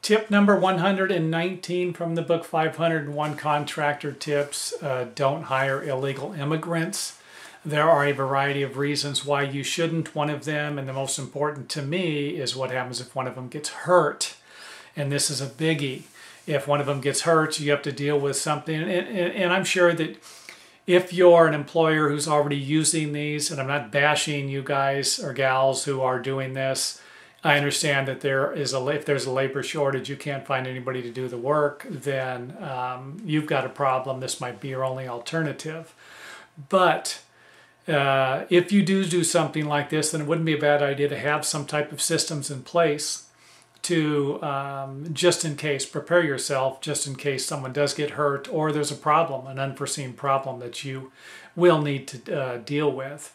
Tip number 119 from the book 501 Contractor Tips. Don't hire illegal immigrants. There are a variety of reasons why you shouldn't. One of them, and the most important to me, is what happens if one of them gets hurt. And this is a biggie. If one of them gets hurt, you have to deal with something. And I'm sure that if you're an employer who's already using these, and I'm not bashing you guys or gals who are doing this, I understand that if there's a labor shortage, you can't find anybody to do the work, then you've got a problem. This might be your only alternative. But if you do something like this, then it wouldn't be a bad idea to have some type of systems in place to, just in case, prepare yourself just in case someone does get hurt or there's a problem, an unforeseen problem that you will need to deal with.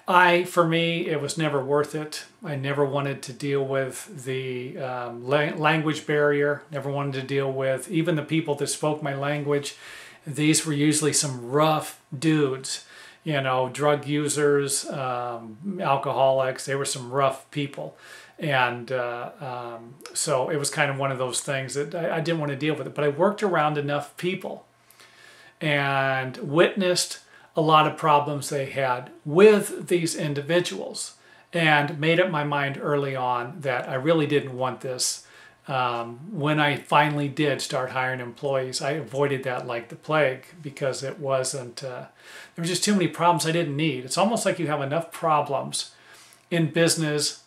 For me, it was never worth it. I never wanted to deal with the language barrier, never wanted to deal with even the people that spoke my language. These were usually some rough dudes, you know, drug users, alcoholics. They were some rough people. And so it was kind of one of those things that I didn't want to deal with it. But I worked around enough people and witnessed a lot of problems they had with these individuals and made up my mind early on that I really didn't want this. When I finally did start hiring employees, I avoided that like the plague because it wasn't, there were just too many problems I didn't need. It's almost like you have enough problems in business,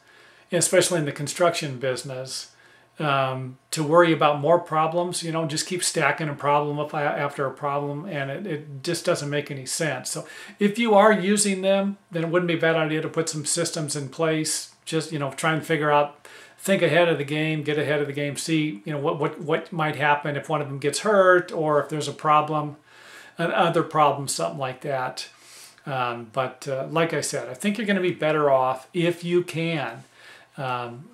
especially in the construction business, to worry about more problems. You know, just keep stacking a problem up after a problem, and it just doesn't make any sense. So if you are using them, then it wouldn't be a bad idea to put some systems in place. Just, you know, try and figure out, think ahead of the game, get ahead of the game, see, you know, what might happen if one of them gets hurt or if there's a problem, another problem, something like that. But like I said, I think you're going to be better off if you can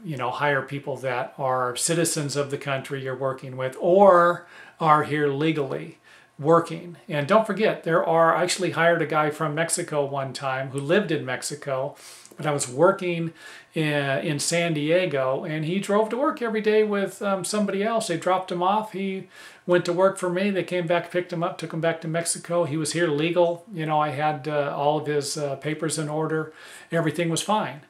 you know, hire people that are citizens of the country you're working with or are here legally working. And don't forget, I actually hired a guy from Mexico one time who lived in Mexico, but I was working in San Diego, and he drove to work every day with somebody else. They dropped him off. He went to work for me. They came back, picked him up, took him back to Mexico. He was here legal. You know, I had all of his papers in order. Everything was fine.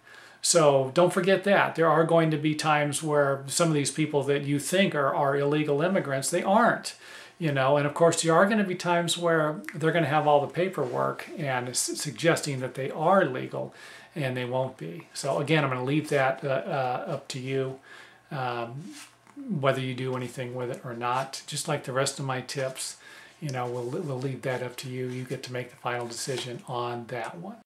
So don't forget that. There are going to be times where some of these people that you think are illegal immigrants, they aren't, you know. And of course, there are going to be times where they're going to have all the paperwork and it's suggesting that they are legal, and they won't be. So again, I'm going to leave that up to you, whether you do anything with it or not. Just like the rest of my tips, you know, we'll leave that up to you. You get to make the final decision on that one.